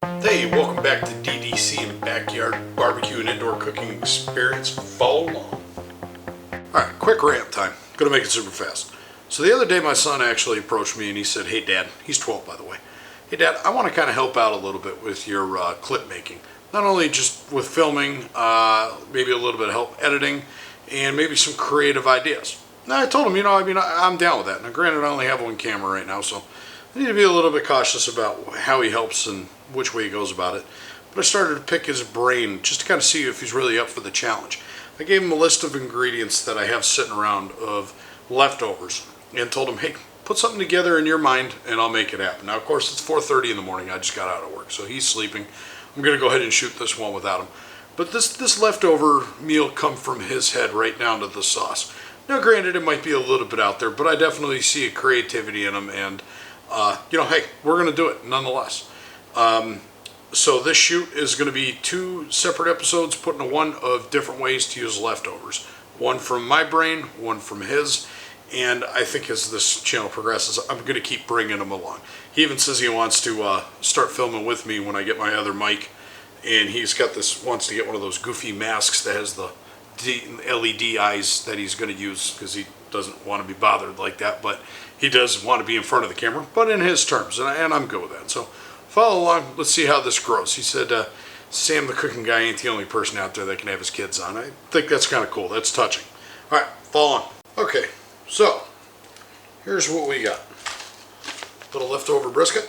Hey, welcome back to d.D.c. and Backyard Barbecue and Indoor Cooking Experience. Follow along. Alright, quick rant time. Gonna make it super fast. So the other day my son actually approached me and he said, hey Dad, he's 12 by the way. Hey Dad, I want to kind of help out a little bit with your clip making. Not only just with filming, maybe a little bit of help editing, and maybe some creative ideas. Now I told him, I'm down with that. Now granted I only have one camera right now, so I need to be a little bit cautious about how he helps and which way he goes about it. But I started to pick his brain just to kind of see if he's really up for the challenge. I gave him a list of ingredients that I have sitting around of leftovers and told him, hey, put something together in your mind and I'll make it happen. Now of course it's 4:30 in the morning. I just got out of work, so he's sleeping. I'm going to go ahead and shoot this one without him. But this leftover meal come from his head right down to the sauce. Now granted it might be a little bit out there, but I definitely see a creativity in him, and hey, we're going to do it nonetheless. So this shoot is going to be 2 separate episodes put into one of different ways to use leftovers. One from my brain, one from his, and I think as this channel progresses, I'm going to keep bringing him along. He even says he wants to start filming with me when I get my other mic, and he's got wants to get one of those goofy masks that has the LED eyes that he's going to use because he doesn't want to be bothered like that, but he does want to be in front of the camera, but in his terms, and I'm good with that. So follow along. Let's see how this grows. He said Sam the cooking guy ain't the only person out there that can have his kids on. I think that's kind of cool. That's touching. All right, follow on. Okay, so here's what we got. A little leftover brisket,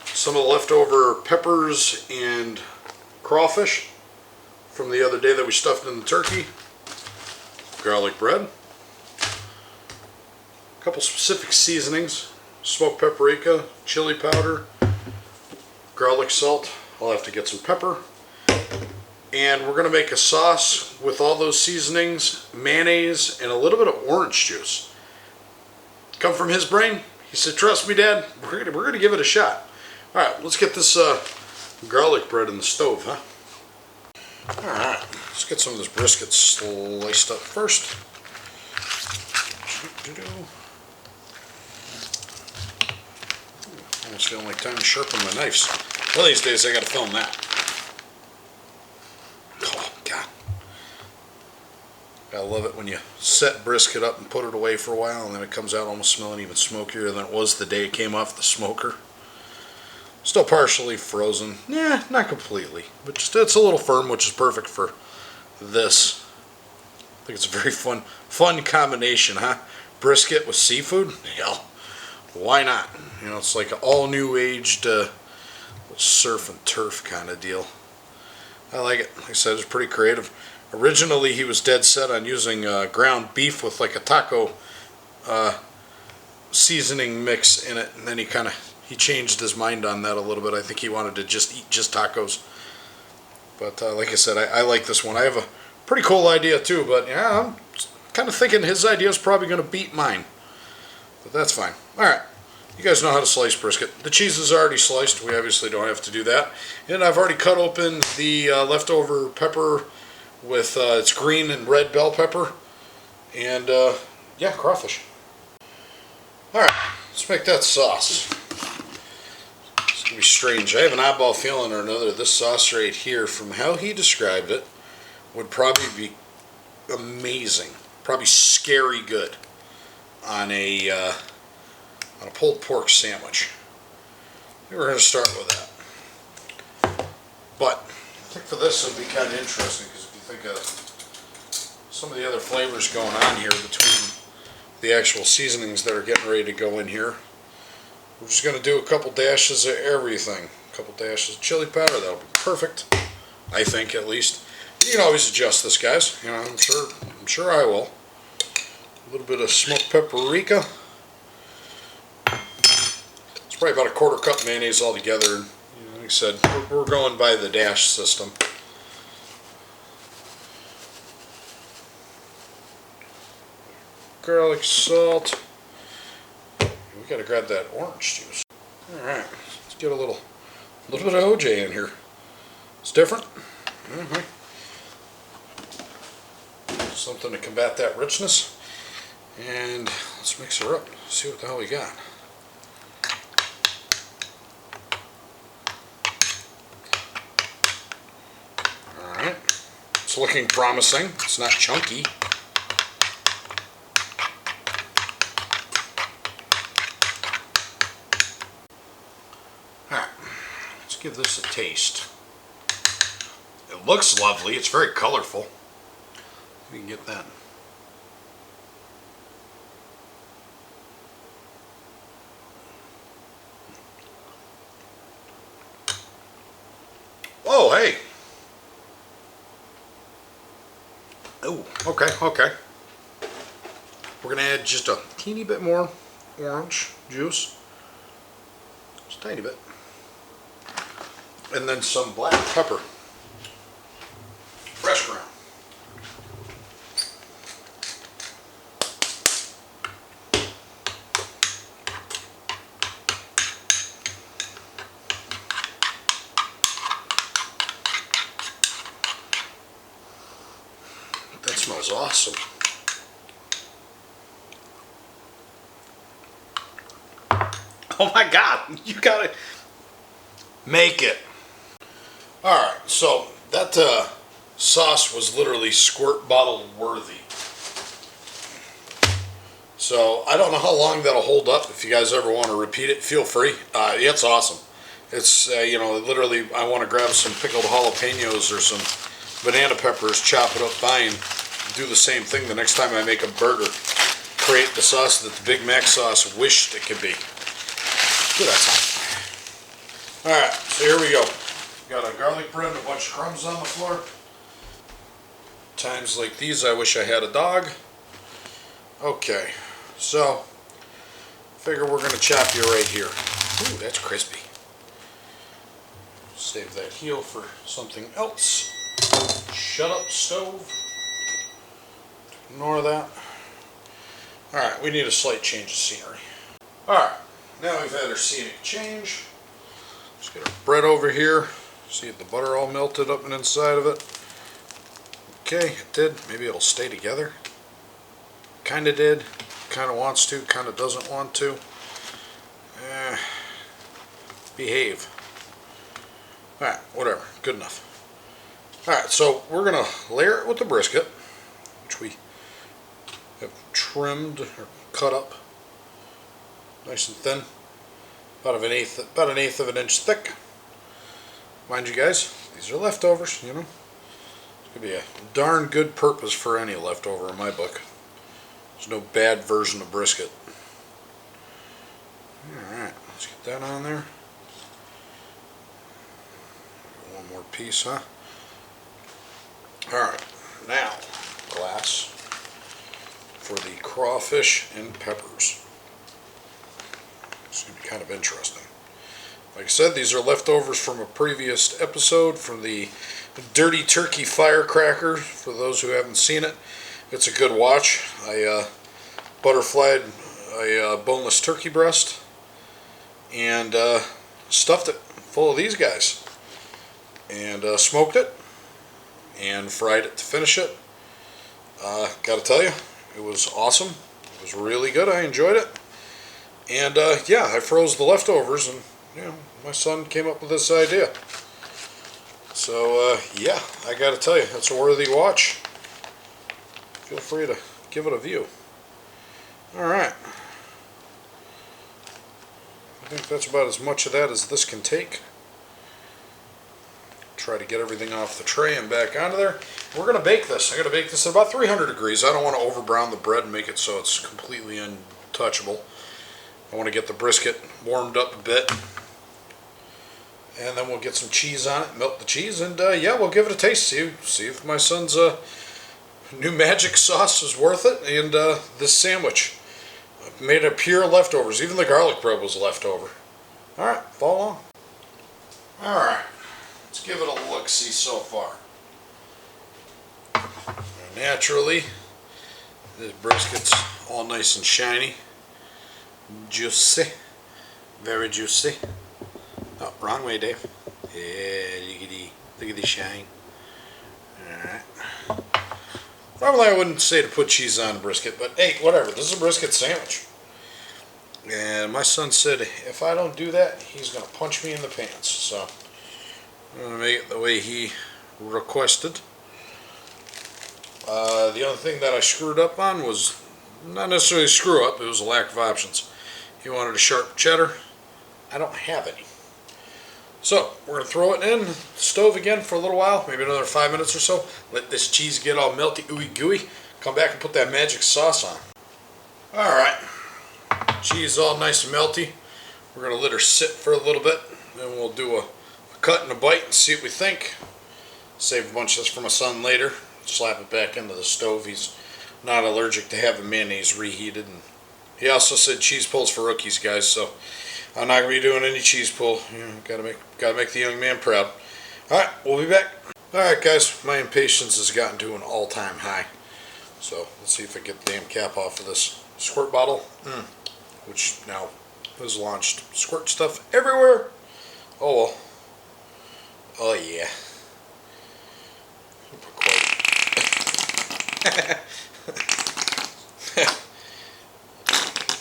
some of the leftover peppers and crawfish from the other day that we stuffed in the turkey, garlic bread, a couple specific seasonings, smoked paprika, chili powder, garlic salt. I'll have to get some pepper. And we're going to make a sauce with all those seasonings, mayonnaise, and a little bit of orange juice. Come from his brain. He said, trust me, Dad, we're going to give it a shot. All right, let's get this garlic bread in the stove, huh? All right, let's get some of this brisket sliced up first. Almost feeling like time to sharpen my knives. One of these days I got to film that. Oh, God. I love it when you set brisket up and put it away for a while and then it comes out almost smelling even smokier than it was the day it came off the smoker. Still partially frozen. Yeah, not completely. But just, it's a little firm, which is perfect for this. I think it's a very fun combination, huh? Brisket with seafood? Hell, why not? It's like an all new aged surf and turf kind of deal. I like it. Like I said, it's pretty creative. Originally, he was dead set on using ground beef with like a taco seasoning mix in it, and then he changed his mind on that a little bit. I think he wanted to just eat just tacos. But like I said, I like this one. I have a pretty cool idea too, but yeah, I'm kind of thinking his idea is probably going to beat mine. But that's fine. Alright, you guys know how to slice brisket. The cheese is already sliced. We obviously don't have to do that. And I've already cut open the leftover pepper with its green and red bell pepper. And yeah, crawfish. Alright, let's make that sauce. It's going to be strange. I have an oddball feeling or another this sauce right here, from how he described it, would probably be amazing. Probably scary good on a pulled pork sandwich. We're going to start with that. But I think for this it would be kind of interesting, because if you think of some of the other flavors going on here between the actual seasonings that are getting ready to go in here, we're just going to do a couple dashes of everything. A couple dashes of chili powder. That'll be perfect, I think, at least. You can always adjust this, guys. I'm sure I will. A little bit of smoked paprika. It's probably about a 1/4 cup mayonnaise altogether. Like I said, we're going by the dash system. Garlic salt. We gotta grab that orange juice. All right, let's get a little bit of OJ in here. It's different. Something to combat that richness. And let's mix her up. See what the hell we got. looking promising. It's not chunky. Alright, let's give this a taste. It looks lovely. It's very colorful. We can get that. Oh, hey. Oh, okay. We're going to add just a teeny bit more orange juice. Just a tiny bit. And then some black pepper. Fresh ground. That smells awesome. Oh my God, you gotta make it. Alright, so that sauce was literally squirt bottle worthy. So I don't know how long that'll hold up. If you guys ever want to repeat it, feel free. It's awesome. It's, literally I want to grab some pickled jalapenos or some banana peppers, chop it up fine, do the same thing the next time I make a burger. Create the sauce that the Big Mac sauce wished it could be. Ooh, that's hot. Alright, so here we go. Got a garlic bread and a bunch of crumbs on the floor. Times like these, I wish I had a dog. Okay, so figure we're going to chop you right here. Ooh, that's crispy. Save that heel for something else. Shut up, stove. Ignore that. Alright, we need a slight change of scenery. Alright, now we've had our scenic change. Let's get our bread over here. See if the butter all melted up and inside of it. Okay, it did. Maybe it'll stay together. Kinda did. Kinda wants to, kinda doesn't want to. Behave. Alright, whatever. Good enough. Alright, so we're going to layer it with the brisket, which we have trimmed or cut up nice and thin. About an eighth of an inch thick. Mind you guys, these are leftovers, you know. It could be a darn good purpose for any leftover in my book. There's no bad version of brisket. Alright, let's get that on there. One more piece, huh? Alright, now glass for the crawfish and peppers. It's going to be kind of interesting. Like I said, these are leftovers from a previous episode from the Dirty Turkey Firecracker. For those who haven't seen it, it's a good watch. I butterflied a boneless turkey breast and stuffed it full of these guys and smoked it and fried it to finish it. Gotta tell you, it was awesome. It was really good. I enjoyed it. And yeah, I froze the leftovers, and my son came up with this idea. So yeah, I gotta tell you, it's a worthy watch. Feel free to give it a view. Alright. I think that's about as much of that as this can take. Try to get everything off the tray and back onto there. We're going to bake this. I'm going to bake this at about 300 degrees. I don't want to over brown the bread and make it so it's completely untouchable. I want to get the brisket warmed up a bit. And then we'll get some cheese on it, melt the cheese, and yeah, we'll give it a taste. See if my son's new magic sauce is worth it, and this sandwich. I've made it pure leftovers. Even the garlic bread was left over. Alright, follow along. Alright, let's give it a look-see so far. Naturally, this brisket's all nice and shiny. Juicy. Very juicy. Oh, wrong way, Dave. Yeah, look at the shine. Alright. Normally I wouldn't say to put cheese on a brisket, but hey, whatever. This is a brisket sandwich. And my son said if I don't do that, he's going to punch me in the pants. So I'm going to make it the way he requested. The other thing that I screwed up on was not necessarily a screw up, it was a lack of options. He wanted a sharp cheddar. I don't have any. So we're going to throw it in the stove again for a little while, maybe another 5 minutes or so. Let this cheese get all melty, ooey gooey. Come back and put that magic sauce on. Alright, cheese all nice and melty. We're going to let her sit for a little bit. Then we'll do a cut and a bite and see what we think. Save a bunch of this for my son later. Slap it back into the stove. He's not allergic to having mayonnaise reheated. And he also said cheese pull's for rookies, guys, so I'm not going to be doing any cheese pull. Gotta make the young man proud. Alright, we'll be back. Alright guys, my impatience has gotten to an all-time high. So let's see if I get the damn cap off of this squirt bottle, which now has launched squirt stuff everywhere. Oh well. Oh yeah.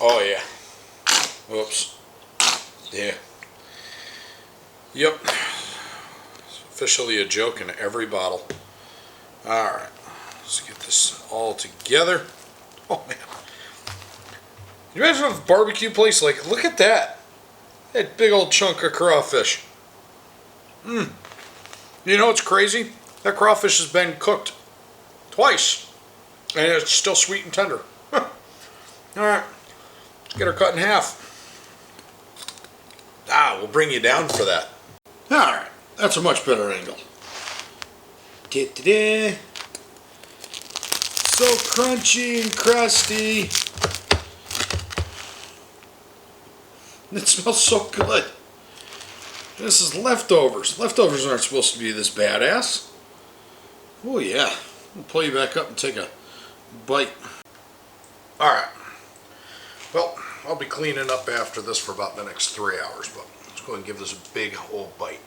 Oh yeah. Whoops. Yeah. Yep. It's officially a joke in every bottle. Alright. Let's get this all together. Oh man. Can you imagine a barbecue place like, look at that. That big old chunk of crawfish. You know what's crazy? That crawfish has been cooked twice. And it's still sweet and tender. Alright. Let's get her cut in half. We'll bring you down for that. Alright. That's a much better angle. Da-da-da. So crunchy and crusty. It smells so good. This is leftovers. Leftovers aren't supposed to be this badass. Oh yeah. I'll pull you back up and take a bite. Alright. Well, I'll be cleaning up after this for about the next 3 hours, but let's go ahead and give this a big old bite.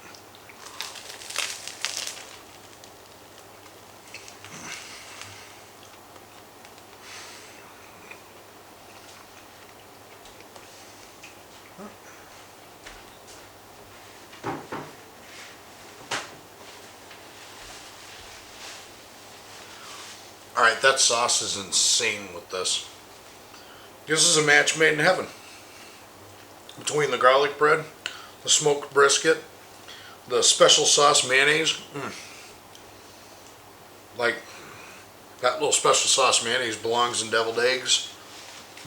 Alright, that sauce is insane with this. This is a match made in heaven. Between the garlic bread, the smoked brisket, the special sauce mayonnaise. Like, that little special sauce mayonnaise belongs in deviled eggs.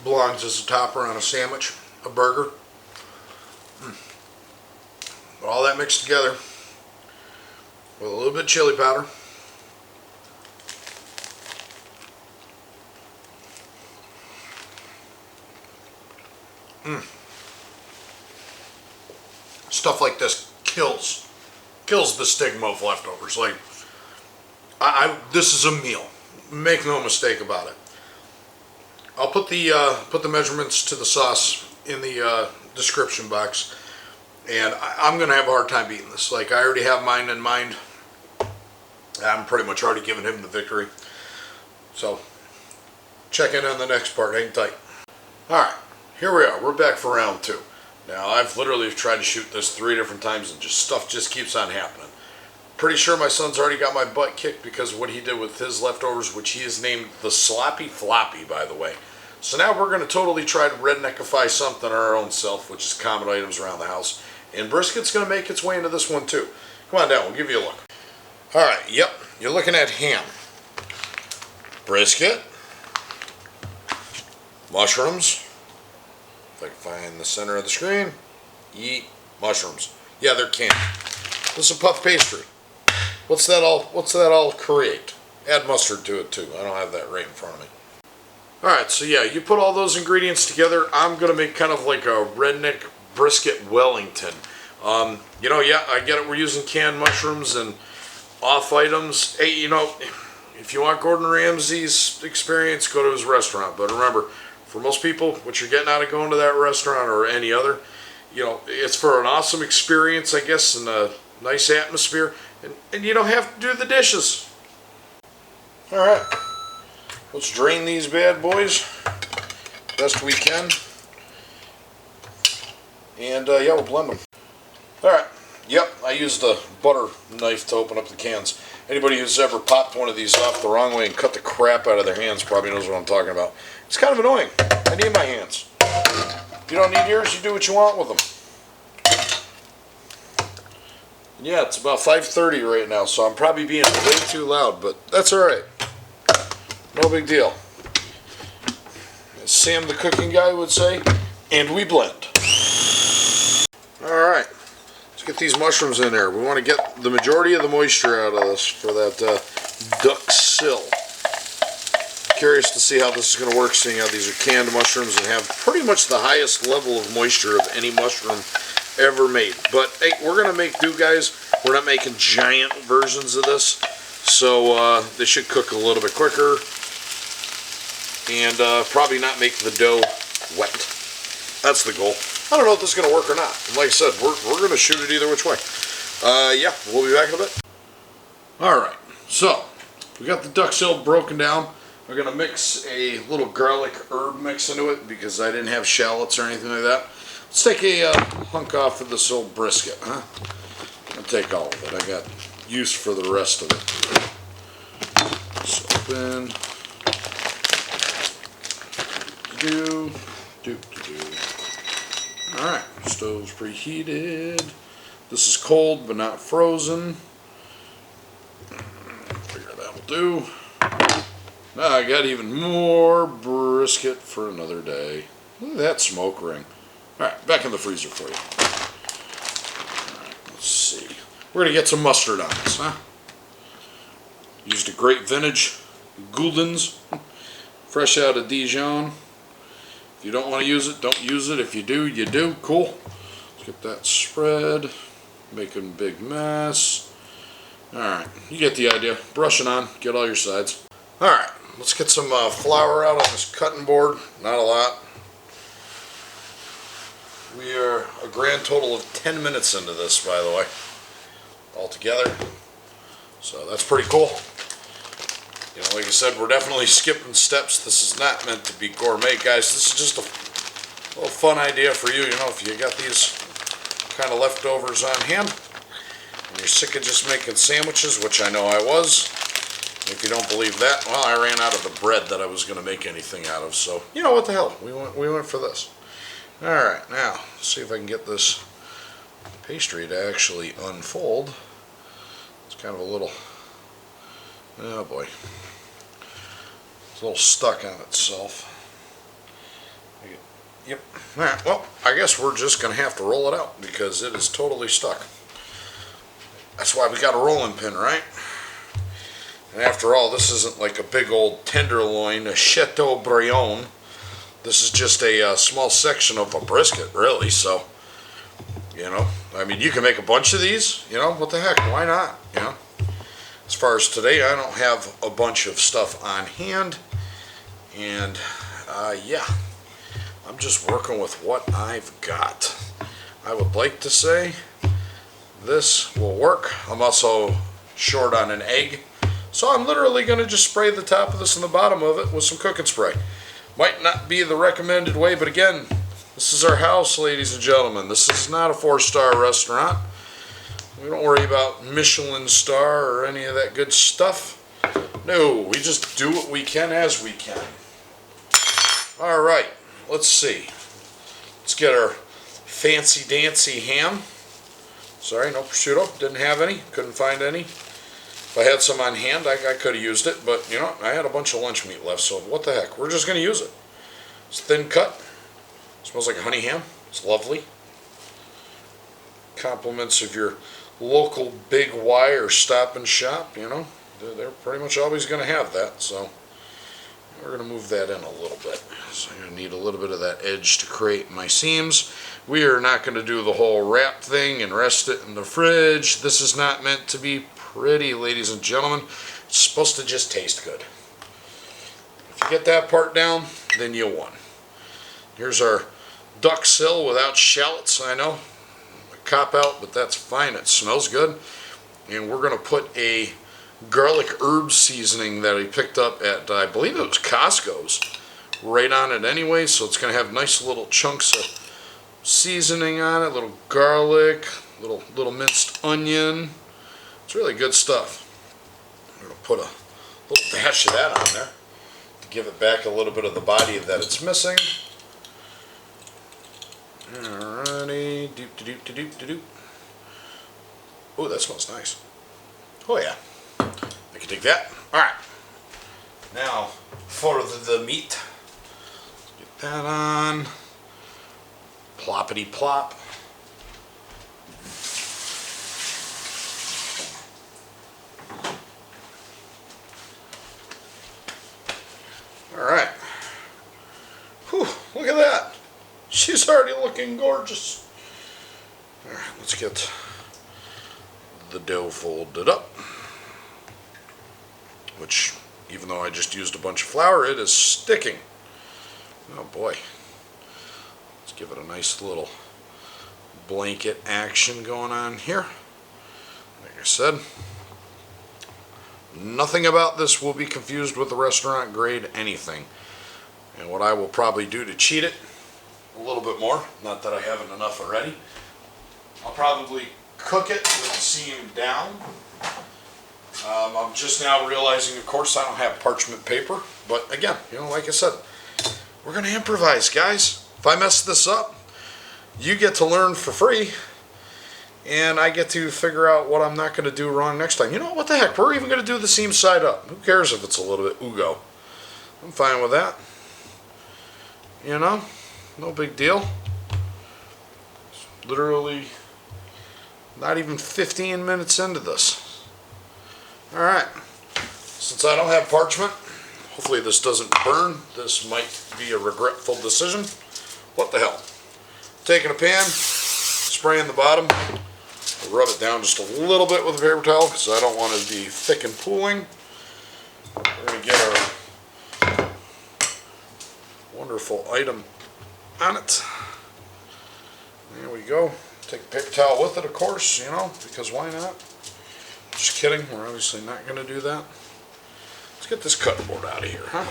Belongs as a topper on a sandwich, a burger. But all that mixed together with a little bit of chili powder. Stuff like this kills the stigma of leftovers. Like, this is a meal. Make no mistake about it. I'll put the measurements to the sauce in the description box, and I'm gonna have a hard time beating this. Like, I already have mine in mind. I'm pretty much already giving him the victory. So, check in on the next part. Hang tight. All right. Here we are. We're back for round 2. Now, I've literally tried to shoot this 3 different times and stuff just keeps on happening. Pretty sure my son's already got my butt kicked because of what he did with his leftovers, which he has named the Sloppy Floppy, by the way. So now we're going to totally try to redneckify something our own self, which is common items around the house. And brisket's going to make its way into this one too. Come on down, we'll give you a look. Alright, yep, you're looking at ham. Brisket. Mushrooms. If I can find the center of the screen. Eat mushrooms. Yeah, they're canned. This is a puff pastry. What's that all create? Add mustard to it too. I don't have that right in front of me. Alright, so yeah, you put all those ingredients together. I'm going to make kind of like a redneck brisket Wellington. You know, yeah, I get it. We're using canned mushrooms and off items. Hey, you know, if you want Gordon Ramsay's experience, go to his restaurant. But remember, for most people, what you're getting out of going to that restaurant or any other, you know, it's for an awesome experience, I guess, and a nice atmosphere. And you don't have to do the dishes. Alright, let's drain these bad boys best we can. And yeah, we'll blend them. Alright, Yep, I used a butter knife to open up the cans. Anybody who's ever popped one of these off the wrong way and cut the crap out of their hands probably knows what I'm talking about. It's kind of annoying. I need my hands. If you don't need yours, you do what you want with them. Yeah, it's about 5:30 right now, so I'm probably being way too loud, but that's alright. No big deal. As Sam the cooking guy would say, and we blend. Alright, let's get these mushrooms in there. We want to get the majority of the moisture out of this for that d.D.c. Curious to see how this is going to work, seeing how these are canned mushrooms and have pretty much the highest level of moisture of any mushroom ever made. But hey, we're going to make do, guys. We're not making giant versions of this, so they should cook a little bit quicker and probably not make the dough wet. That's the goal. I don't know if this is going to work or not. Like I said, we're going to shoot it either which way. Yeah, we'll be back in a bit. Alright, so we got the d.D.c. broken down. We're going to mix a little garlic herb mix into it because I didn't have shallots or anything like that. Let's take a hunk off of this old brisket, huh? I'll take all of it. I got use for the rest of it. So then, Alright, stove's preheated. This is cold but not frozen. Figure that'll do. Now I got even more brisket for another day. Look at that smoke ring. Alright, back in the freezer for you. Alright, let's see. We're going to get some mustard on this, huh? Used a great vintage Gouldens, fresh out of Dijon. If you don't want to use it, don't use it. If you do, you do. Cool. Let's get that spread. Making a big mess. Alright, you get the idea. Brush it on. Get all your sides. Alright, let's get some flour out on this cutting board. Not a lot. We are a grand total of 10 minutes into this, by the way, altogether. So that's pretty cool. You know, like I said, we're definitely skipping steps. This is not meant to be gourmet, guys. This is just a little fun idea for you. You know, if you got these kind of leftovers on hand and you're sick of just making sandwiches, which I know I was. If you don't believe that, well, I ran out of the bread that I was going to make anything out of. So, you know, what the hell? We went for this. Alright, now, let's see if I can get this pastry to actually unfold. It's kind of a little, oh boy, it's a little stuck on itself. Yep. Alright, well, I guess we're just going to have to roll it out because it is totally stuck. That's why we got a rolling pin, right? And after all, this isn't like a big old tenderloin, a Chateaubriand. This is just a small section of a brisket, really, so, you know, I mean, you can make a bunch of these, you know, what the heck, why not, you know? As far as today, I don't have a bunch of stuff on hand, and, yeah, I'm just working with what I've got. I would like to say this will work. I'm also short on an egg, so I'm literally going to just spray the top of this and the bottom of it with some cooking spray. Might not be the recommended way, but again, this is our house, ladies and gentlemen. This is not a 4-star restaurant. We don't worry about Michelin star or any of that good stuff. No, we just do what we can as we can. Alright, let's see. Let's get our fancy-dancy ham. Sorry, no prosciutto. Didn't have any. Couldn't find any. If I had some on hand, I could have used it, but you know, I had a bunch of lunch meat left, so what the heck, we're just going to use it. It's thin cut, smells like a honey ham, it's lovely. Compliments of your local Big Y or Stop and Shop, you know, they're pretty much always going to have that, so we're going to move that in a little bit. So I'm going to need a little bit of that edge to create my seams. We are not going to do the whole wrap thing and rest it in the fridge. This is not meant to be pretty, ladies and gentlemen. It's supposed to just taste good. If you get that part down, then you won. Here's our d.D.c. without shallots. I know, a cop out, but that's fine. It smells good. And we're going to put a garlic herb seasoning that I picked up at, I believe it was Costco's, right on it anyway. So it's going to have nice little chunks of seasoning on it, little garlic, little minced onion. It's really good stuff. I'm gonna put a little dash of that on there to give it back a little bit of the body that it's missing. Alrighty, doop doop doop doop doop. Oh, that smells nice. Oh yeah, I can take that. All right, now for the meat. Get that on. Ploppity plop. All right. Whew, look at that. She's already looking gorgeous. All right, let's get the dough folded up. Which, even though I just used a bunch of flour, it is sticking. Oh boy. Let's give it a nice little blanket action going on here. Like I said, nothing about this will be confused with the restaurant grade anything. And what I will probably do to cheat it a little bit more, not that I haven't enough already, I'll probably cook it with the seam down. I'm just now realizing, of course, I don't have parchment paper, but again, you know, like I said, we're going to improvise, guys. If I mess this up, you get to learn for free, and I get to figure out what I'm not going to do wrong next time. You know what the heck, we're even going to do the seam side up. Who cares if it's a little bit ugo? I'm fine with that. You know, no big deal. It's literally not even 15 minutes into this. Alright, since I don't have parchment, hopefully this doesn't burn. This might be a regretful decision. What the hell? Taking a pan, spraying the bottom, rub it down just a little bit with a paper towel because I don't want it to be thick and pooling. We're going to get our wonderful item on it. There we go. Take a paper towel with it, of course, you know, because why not? Just kidding, we're obviously not going to do that. Let's get this cutting board out of here, huh?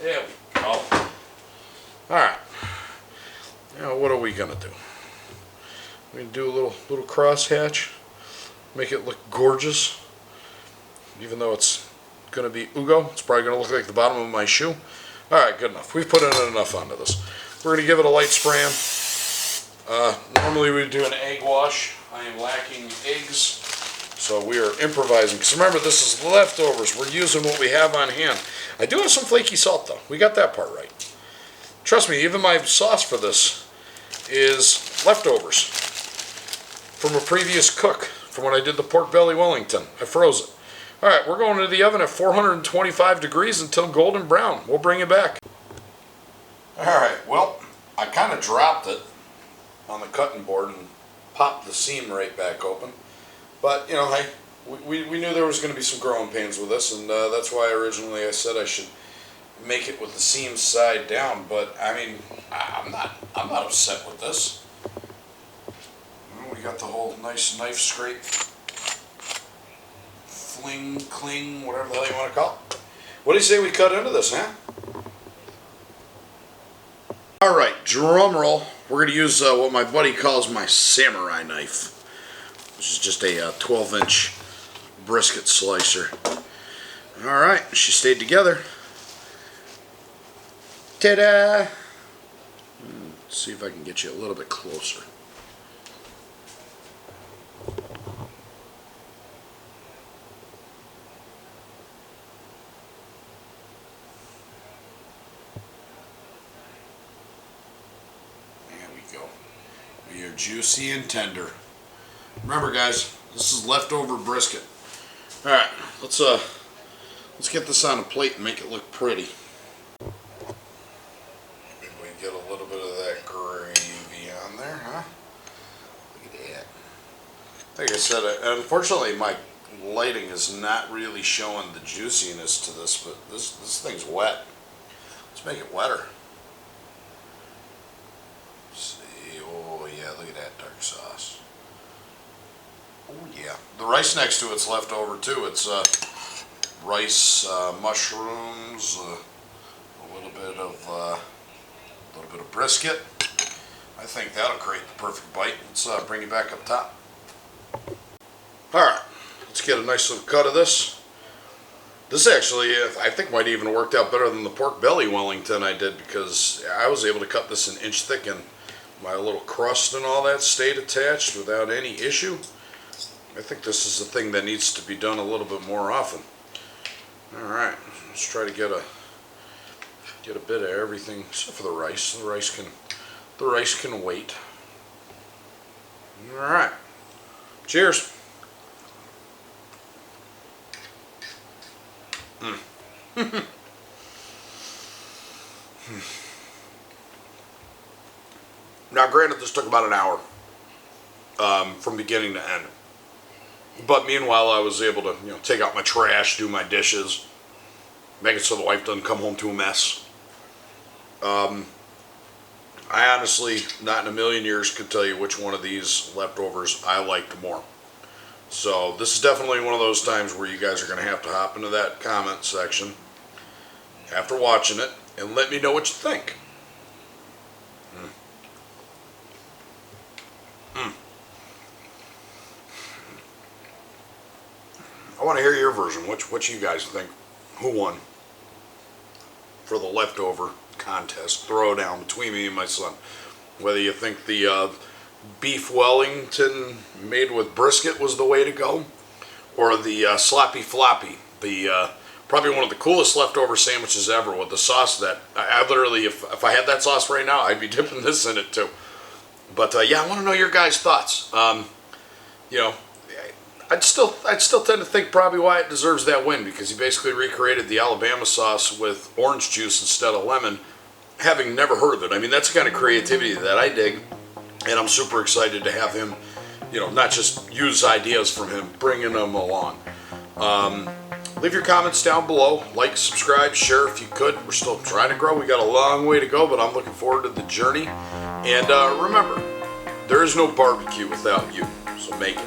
There we go. Alright. Now what are we going to do? We're going to do a little cross hatch. Make it look gorgeous. Even though it's going to be ugo, it's probably going to look like the bottom of my shoe. Alright, good enough. We've put in enough onto this. We're going to give it a light spray on. Normally we do an egg wash. I am lacking eggs. So we are improvising, because remember, this is leftovers. We're using what we have on hand. I do have some flaky salt, though. We got that part right. Trust me, even my sauce for this is leftovers from a previous cook, from when I did the pork belly Wellington. I froze it. All right, we're going to the oven at 425 degrees until golden brown. We'll bring it back. All right, well, I kind of dropped it on the cutting board and popped the seam right back open. But, you know, hey, we knew there was going to be some growing pains with this, and that's why originally I said I should make it with the seam side down. But, I mean, I'm not upset with this. We got the whole nice knife scrape, fling, cling, whatever the hell you want to call it. What do you say we cut into this, huh? All right, drum roll. We're going to use what my buddy calls my samurai knife, which is just a 12-inch brisket slicer. Alright, she stayed together. Ta-da! Let's see if I can get you a little bit closer. There we go. We are juicy and tender. Remember, guys, this is leftover brisket. All right, let's get this on a plate and make it look pretty. Maybe we get a little bit of that gravy on there, huh? Look at that. Like I said, unfortunately, my lighting is not really showing the juiciness to this, but this thing's wet. Let's make it wetter. Let's see, oh yeah, look at that dark sauce. Oh yeah, the rice next to it's left over too. It's rice, mushrooms, a little bit of brisket. I think that'll create the perfect bite. Let's bring it back up top. Alright, let's get a nice little cut of this. This actually, I think, might even worked out better than the pork belly Wellington I did, because I was able to cut this an inch thick and my little crust and all that stayed attached without any issue. I think this is a thing that needs to be done a little bit more often. Alright, let's try to get a bit of everything, except for the rice. The rice can wait. Alright. Cheers. Now, granted, this took about an hour from beginning to end. But meanwhile, I was able to, take out my trash, do my dishes, make it so the wife doesn't come home to a mess. I honestly, not in a million years, could tell you which one of these leftovers I liked more. So this is definitely one of those times where you guys are going to have to hop into that comment section after watching it and let me know what you think. I want to hear your version. What you guys think? Who won for the leftover contest throwdown between me and my son? Whether you think the beef Wellington made with brisket was the way to go, or the sloppy floppy, the probably one of the coolest leftover sandwiches ever with the sauce that I literally, if I had that sauce right now, I'd be dipping this in it too. But yeah, I want to know your guys' thoughts. I'd still tend to think probably Wyatt deserves that win, because he basically recreated the Alabama sauce with orange juice instead of lemon, having never heard of it. I mean, that's the kind of creativity that I dig, and I'm super excited to have him, not just use ideas from him, bringing them along. Leave your comments down below. Like, subscribe, share if you could. We're still trying to grow. We got a long way to go, but I'm looking forward to the journey. And remember, there is no barbecue without you, so make it.